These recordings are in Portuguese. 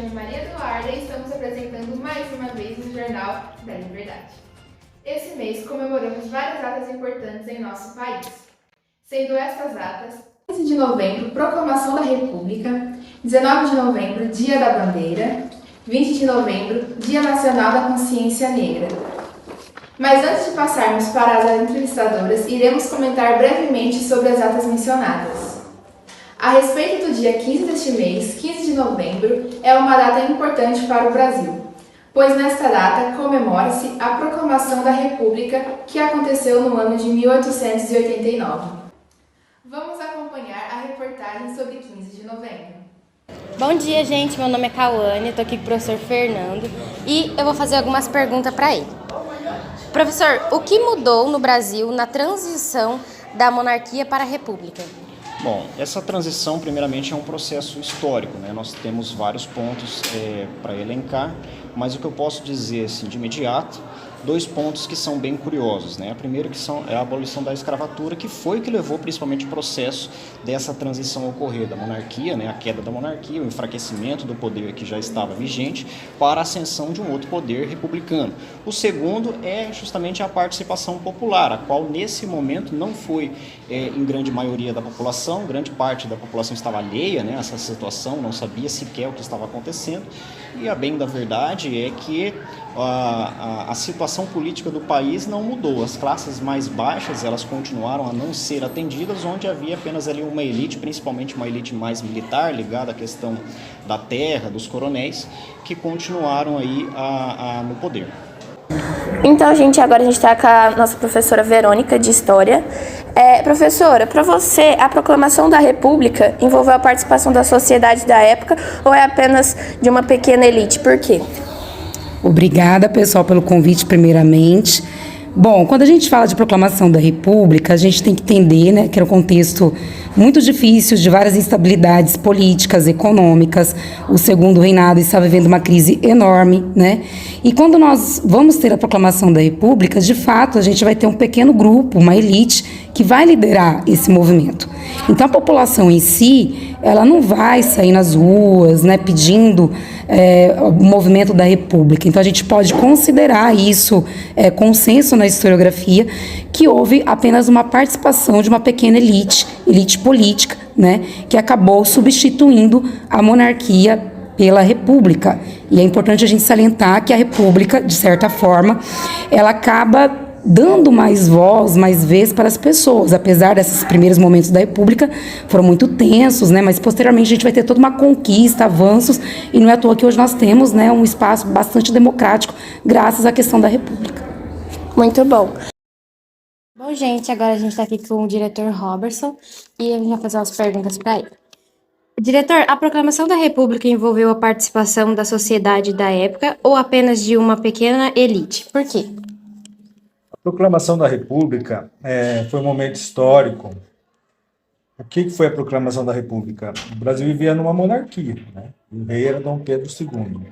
é Maria Eduarda e estamos apresentando mais uma vez o Jornal da Liberdade. Esse mês comemoramos várias datas importantes em nosso país, sendo estas datas 15 de novembro, Proclamação da República, 19 de novembro, Dia da Bandeira, 20 de novembro, Dia Nacional da Consciência Negra. Mas antes de passarmos para as entrevistadoras, iremos comentar brevemente sobre as datas mencionadas. A respeito do dia 15 deste mês, 15 de novembro, é uma data importante para o Brasil, pois nesta data comemora-se a Proclamação da República, que aconteceu no ano de 1889. Vamos acompanhar a reportagem sobre 15 de novembro. Bom dia, gente. Meu nome é Cauane, estou aqui com o professor Fernando e eu vou fazer algumas perguntas para ele. Professor, o que mudou no Brasil na transição da monarquia para a república? Bom, essa transição, primeiramente, é um processo histórico, né? Nós temos vários pontos para elencar, mas o que eu posso dizer, assim, de imediato, dois pontos que são bem curiosos, né? A primeira é a abolição da escravatura, que foi o que levou principalmente o processo dessa transição ocorrer da monarquia, né? A queda da monarquia, o enfraquecimento do poder que já estava vigente, para a ascensão de um outro poder republicano. O segundo é justamente a participação popular, a qual nesse momento não foi em grande maioria da população, grande parte da população estava alheia, né, a essa situação, não sabia sequer o que estava acontecendo, e a bem da verdade é que a situação política do país não mudou. As classes mais baixas, elas continuaram a não ser atendidas, onde havia apenas ali uma elite, principalmente uma elite mais militar, ligada à questão da terra, dos coronéis, que continuaram aí no poder. Então, gente, agora a gente está com a nossa professora Verônica, de História. Professora, para você, a proclamação da República envolveu a participação da sociedade da época ou é apenas de uma pequena elite? Por quê? Obrigada, pessoal, pelo convite, primeiramente. Bom, quando a gente fala de proclamação da República, a gente tem que entender, né, que era um contexto muito difícil, de várias instabilidades políticas, econômicas. O segundo reinado está vivendo uma crise enorme, né? E quando nós vamos ter a proclamação da República, de fato, a gente vai ter um pequeno grupo, uma elite, que vai liderar esse movimento. Então, a população em si, ela não vai sair nas ruas, né, pedindo o movimento da República. Então, a gente pode considerar isso consenso na historiografia, que houve apenas uma participação de uma pequena elite política, né, que acabou substituindo a monarquia pela República. E é importante a gente salientar que a República, de certa forma, ela acaba dando mais voz, mais vez para as pessoas, apesar desses primeiros momentos da República foram muito tensos, né? Mas posteriormente a gente vai ter toda uma conquista, avanços, e não é à toa que hoje nós temos, né, um espaço bastante democrático graças à questão da República. Muito bom. Bom, gente, agora a gente está aqui com o diretor Robertson e a gente vai fazer umas perguntas para ele. Diretor, a proclamação da República envolveu a participação da sociedade da época ou apenas de uma pequena elite? Por quê? A proclamação da República foi um momento histórico. O que foi a proclamação da República? O Brasil vivia numa monarquia, né? O rei era Dom Pedro II.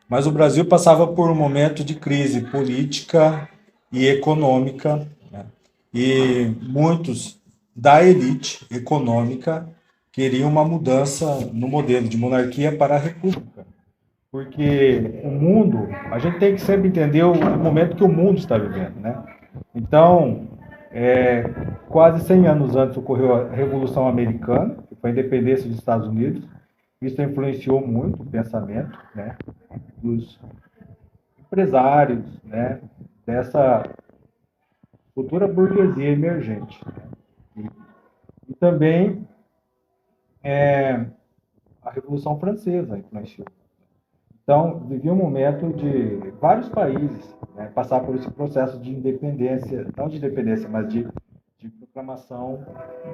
Mas o Brasil passava por um momento de crise política e econômica, né? E muitos da elite econômica queriam uma mudança no modelo de monarquia para a República. Porque o mundo, a gente tem que sempre entender o momento que o mundo está vivendo, né? Então, quase 100 anos antes ocorreu a Revolução Americana, que foi a independência dos Estados Unidos. Isso influenciou muito o pensamento, né, dos empresários, né, dessa futura burguesia emergente, né? E também a Revolução Francesa influenciou. Então, vivia um momento de vários países, né, passar por esse processo de independência, não de independência, mas de proclamação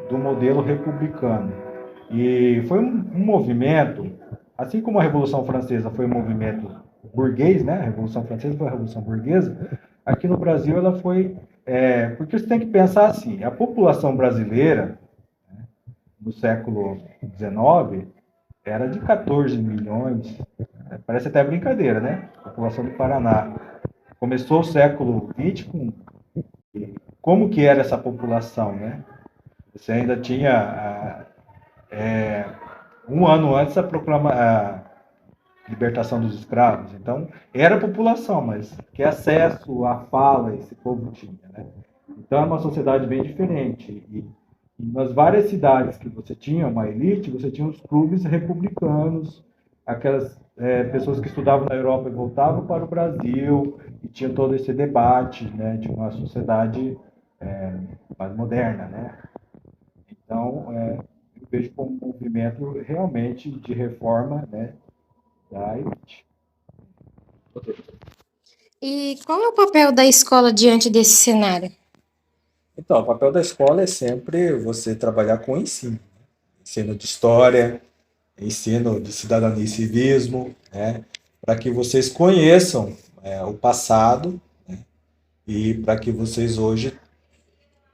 do modelo republicano. E foi um movimento, assim como a Revolução Francesa foi um movimento burguês, né, a Revolução Francesa foi a Revolução Burguesa, aqui no Brasil ela foi... porque você tem que pensar assim, a população brasileira, né, no século XIX, era de 14 milhões, parece até brincadeira, né? A população do Paraná. Começou o século XX com... Como que era essa população, né? Você ainda tinha... um ano antes libertação dos escravos. Então, era a população, mas que acesso à fala esse povo tinha, né? Então, é uma sociedade bem diferente. E nas várias cidades que você tinha uma elite, você tinha os clubes republicanos, aquelas pessoas que estudavam na Europa e voltavam para o Brasil, e tinha todo esse debate, né, de uma sociedade mais moderna, né? Então, eu vejo como um movimento realmente de reforma, né, da elite. E qual é o papel da escola diante desse cenário? Então, o papel da escola é sempre você trabalhar com o ensino. Ensino de história, ensino de cidadania e civismo, né? Para que vocês conheçam o passado, né? E para que vocês hoje,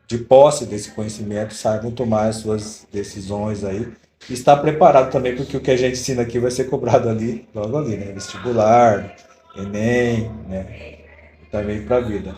de posse desse conhecimento, saibam tomar as suas decisões aí. E estar preparado também, porque o que a gente ensina aqui vai ser cobrado ali, logo ali, né? Vestibular, Enem, né? E também para a vida.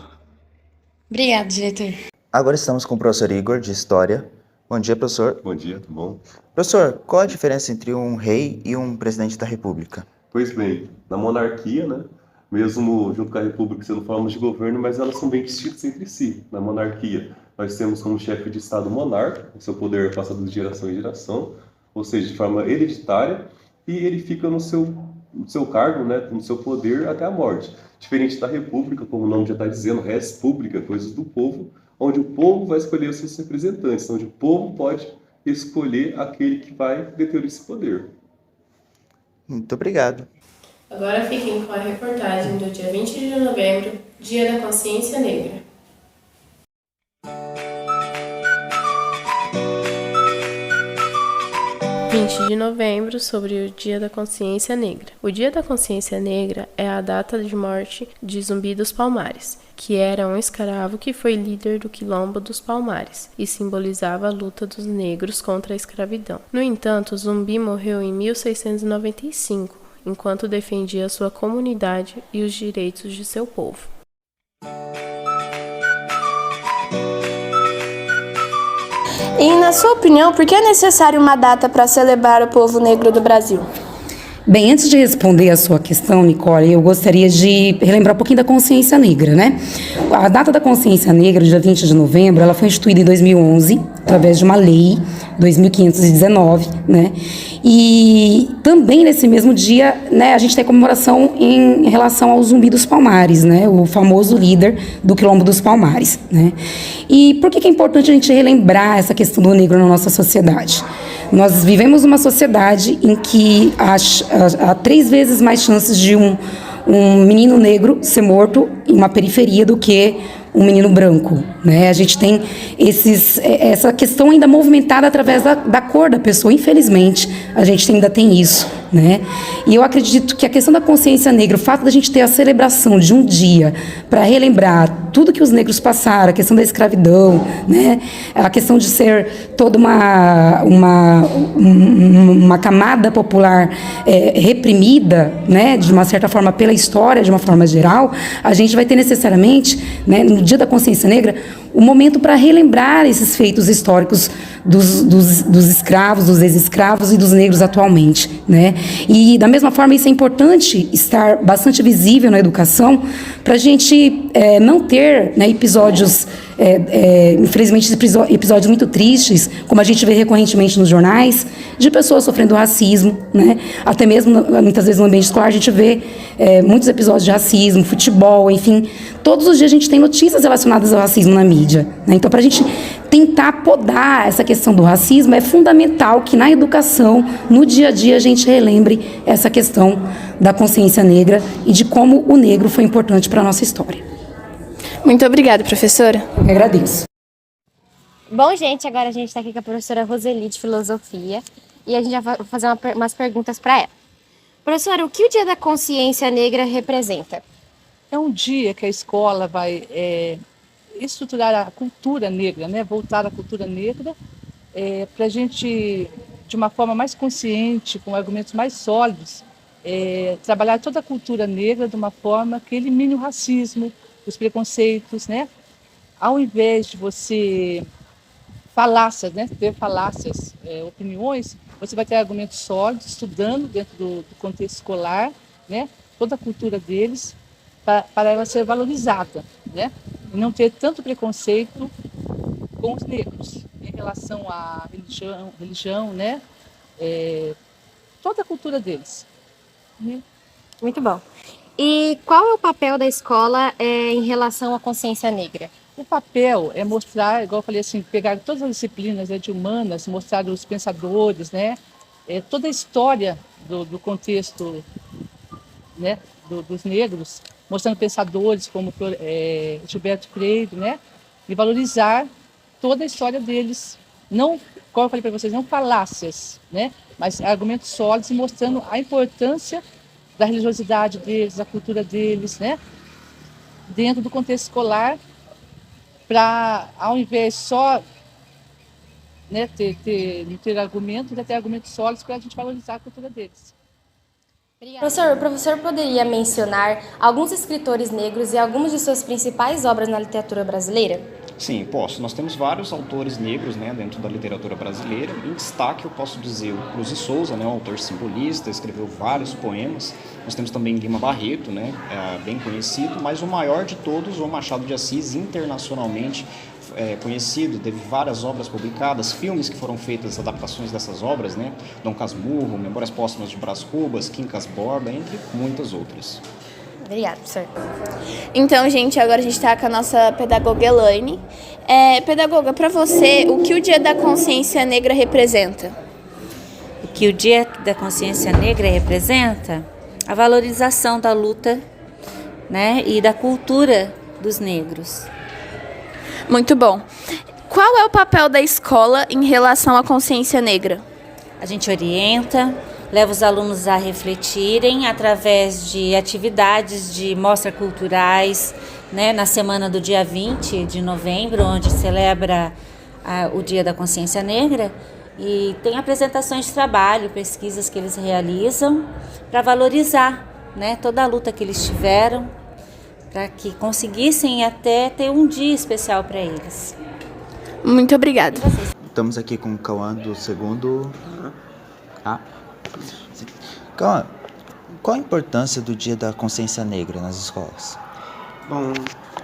Obrigada, diretor. Agora estamos com o professor Igor, de História. Bom dia, professor. Bom dia, tudo bom? Professor, qual a diferença entre um rei e um presidente da República? Pois bem, na monarquia, né, mesmo junto com a república sendo formas de governo, mas elas são bem distintas entre si. Na monarquia, nós temos como chefe de Estado o monarca, o seu poder passa de geração em geração, ou seja, de forma hereditária, e ele fica no seu cargo, né, no seu poder até a morte. Diferente da república, como o nome já está dizendo, res pública, coisas do povo, onde o povo vai escolher os seus representantes, onde o povo pode escolher aquele que vai deter esse poder. Muito obrigado. Agora fiquem com a reportagem do dia 20 de novembro, Dia da Consciência Negra. De novembro, sobre o Dia da Consciência Negra. O Dia da Consciência Negra é a data de morte de Zumbi dos Palmares, que era um escravo que foi líder do Quilombo dos Palmares e simbolizava a luta dos negros contra a escravidão. No entanto, Zumbi morreu em 1695, enquanto defendia sua comunidade e os direitos de seu povo. E, na sua opinião, por que é necessário uma data para celebrar o povo negro do Brasil? Bem, antes de responder a sua questão, Nicole, eu gostaria de relembrar um pouquinho da consciência negra, né? A data da consciência negra, dia 20 de novembro, ela foi instituída em 2011, através de uma lei, 2519, né? E também nesse mesmo dia, né, a gente tem comemoração em relação ao Zumbi dos Palmares, né? O famoso líder do Quilombo dos Palmares, né? E por que é importante a gente relembrar essa questão do negro na nossa sociedade? Nós vivemos uma sociedade em que há 3 vezes mais chances de um menino negro ser morto em uma periferia do que um menino branco, né? A gente tem essa questão ainda movimentada através da cor da pessoa. Infelizmente, a gente ainda tem isso, né? E eu acredito que a questão da consciência negra, o fato da gente ter a celebração de um dia para relembrar tudo que os negros passaram, a questão da escravidão, né? A questão de ser toda uma camada popular reprimida, né? De uma certa forma pela história, de uma forma geral, a gente vai ter necessariamente, né, no Dia da Consciência Negra, o momento para relembrar esses feitos históricos dos escravos, dos ex-escravos e dos negros atualmente, né? E, da mesma forma, isso é importante estar bastante visível na educação para a gente não ter, né, episódios, infelizmente, episódios muito tristes, como a gente vê recorrentemente nos jornais, de pessoas sofrendo racismo, né? Até mesmo, muitas vezes, no ambiente escolar, a gente vê muitos episódios de racismo, futebol, enfim. Todos os dias a gente tem notícias relacionadas ao racismo na mídia, né? Então, para a gente tentar podar essa questão do racismo, é fundamental que na educação, no dia a dia, a gente relembre essa questão da consciência negra e de como o negro foi importante para a nossa história. Muito obrigada, professora. Eu que agradeço. Bom, gente, agora a gente está aqui com a professora Roseli, de Filosofia, e a gente vai fazer umas perguntas para ela. Professora, o que o Dia da Consciência Negra representa? É um dia que a escola vai estruturar a cultura negra, né? Voltar à cultura negra, para a gente, de uma forma mais consciente, com argumentos mais sólidos, trabalhar toda a cultura negra de uma forma que elimine o racismo, os preconceitos, né? Ao invés de você falácias, né? Ter falácias, opiniões você vai ter argumentos sólidos, estudando dentro do contexto escolar, né? Toda a cultura deles, para ela ser valorizada, né? E não ter tanto preconceito com os negros em relação à religião, né? Toda a cultura deles. Né? Muito bom. E qual é o papel da escola em relação à consciência negra? O papel é mostrar, igual eu falei assim, pegar todas as disciplinas, né, de humanas, mostrar os pensadores, né? Toda a história do contexto, né, dos negros, mostrando pensadores como Gilberto Freire, né? E valorizar toda a história deles. Não, como eu falei para vocês, não falácias, né? Mas argumentos sólidos e mostrando a importância da religiosidade deles, da cultura deles, né? Dentro do contexto escolar, para, ao invés só, né, ter argumentos, ter argumentos sólidos para a gente valorizar a cultura deles. Professor, o professor poderia mencionar alguns escritores negros e algumas de suas principais obras na literatura brasileira? Sim, posso. Nós temos vários autores negros, né, dentro da literatura brasileira. Em destaque, eu posso dizer o Cruz e Souza, né, um autor simbolista, escreveu vários poemas. Nós temos também Lima Barreto, né, bem conhecido, mas o maior de todos, o Machado de Assis, internacionalmente conhecido, teve várias obras publicadas, filmes que foram feitas, adaptações dessas obras, né, Dom Casmurro, Memórias Póstumas de Brás Cubas, Quincas Borba, entre muitas outras. Obrigada, professor. Então, gente, agora a gente está com a nossa pedagoga Elaine. Pedagoga, para você, o que o Dia da Consciência Negra representa? O que o Dia da Consciência Negra representa? A valorização da luta, né, e da cultura dos negros. Muito bom. Qual é o papel da escola em relação à consciência negra? A gente orienta, leva os alunos a refletirem através de atividades de mostras culturais, né, na semana do dia 20 de novembro, onde celebra o Dia da Consciência Negra, e tem apresentações de trabalho, pesquisas que eles realizam para valorizar, né, toda a luta que eles tiveram, para que conseguissem até ter um dia especial para eles. Muito obrigada. Estamos aqui com o Cauã do segundo A. Cauã, qual a importância do Dia da Consciência Negra nas escolas? Bom,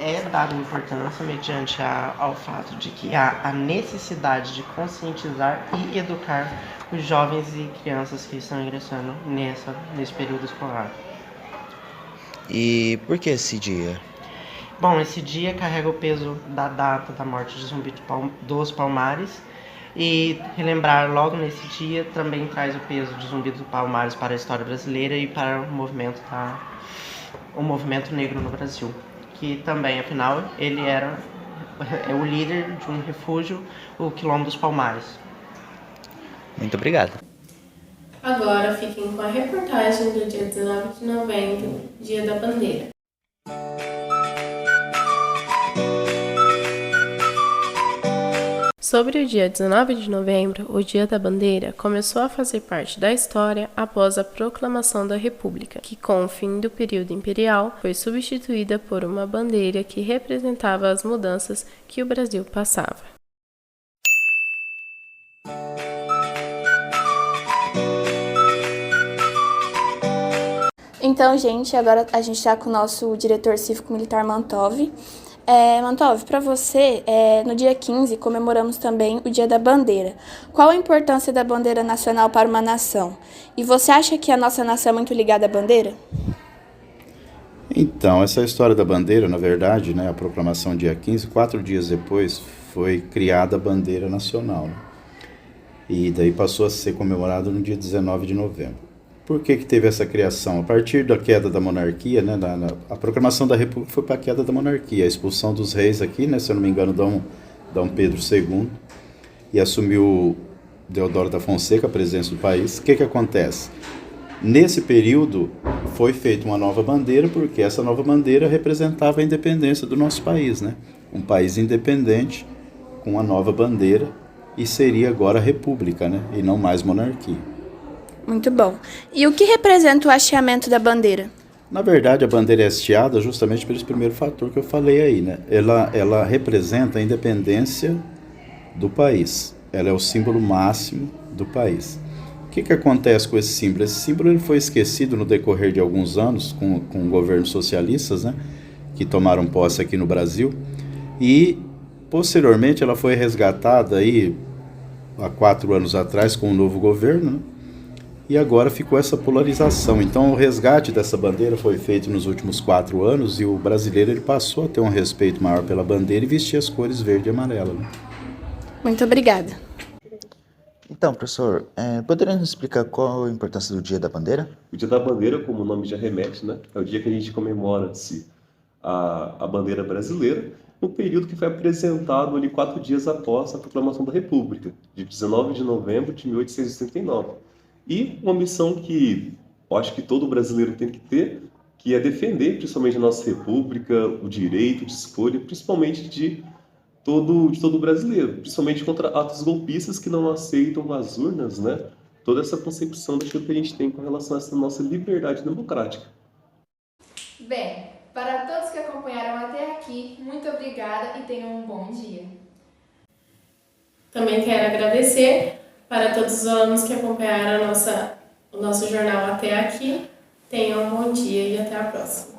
é dada importância mediante ao fato de que há a necessidade de conscientizar e educar os jovens e crianças que estão ingressando nesse período escolar. E por que esse dia? Bom, esse dia carrega o peso da data da morte de Zumbi dos Palmares, e relembrar logo nesse dia também traz o peso de Zumbi dos Palmares para a história brasileira e para o movimento negro no Brasil, que também, afinal, ele é o líder de um refúgio, o Quilombo dos Palmares. Muito obrigado. Agora fiquem com a reportagem do dia 19 de novembro, Dia da Bandeira. Sobre o dia 19 de novembro, o Dia da Bandeira começou a fazer parte da história após a proclamação da República, que com o fim do período imperial foi substituída por uma bandeira que representava as mudanças que o Brasil passava. Então, gente, agora a gente está com o nosso diretor cívico-militar Mantov. Mantov, para você, no dia 15 comemoramos também o Dia da Bandeira. Qual a importância da bandeira nacional para uma nação? E você acha que a nossa nação é muito ligada à bandeira? Então, essa história da bandeira, na verdade, né, a proclamação dia 15, 4 dias depois, foi criada a bandeira nacional. Né? E daí passou a ser comemorada no dia 19 de novembro. Por que teve essa criação? A partir da queda da monarquia, né, a proclamação da República foi para a queda da monarquia, a expulsão dos reis aqui, né, se eu não me engano, Dom Pedro II, e assumiu Deodoro da Fonseca a presidência do país. O que acontece? Nesse período foi feita uma nova bandeira, porque essa nova bandeira representava a independência do nosso país, né? Um país independente com uma nova bandeira, e seria agora a República, né, e não mais monarquia. Muito bom. E o que representa o hasteamento da bandeira? Na verdade, a bandeira é hasteada justamente pelo primeiro fator que eu falei aí, né? Ela representa a independência do país. Ela é o símbolo máximo do país. que acontece com esse símbolo? Esse símbolo ele foi esquecido no decorrer de alguns anos com governos socialistas, né, que tomaram posse aqui no Brasil, e posteriormente ela foi resgatada aí há 4 anos atrás com o novo governo, né, e agora ficou essa polarização. Então o resgate dessa bandeira foi feito nos últimos 4 anos e o brasileiro ele passou a ter um respeito maior pela bandeira e vestir as cores verde e amarela, né? Muito obrigada. Então, professor, poderia nos explicar qual a importância do Dia da Bandeira? O Dia da Bandeira, como o nome já remete, né, é o dia que a gente comemora-se a bandeira brasileira, no período que foi apresentado ali 4 dias após a proclamação da República, de 19 de novembro de 1889. E uma missão que eu acho que todo brasileiro tem que ter, que é defender principalmente a nossa República, o direito de escolha, principalmente de todo brasileiro, principalmente contra atos golpistas que não aceitam as urnas, né? Toda essa concepção daquilo que a gente tem com relação a essa nossa liberdade democrática. Bem, para todos que acompanharam até aqui, muito obrigada e tenham um bom dia. Também quero agradecer para todos os alunos que acompanharam o nosso jornal até aqui. Tenham um bom dia e até a próxima.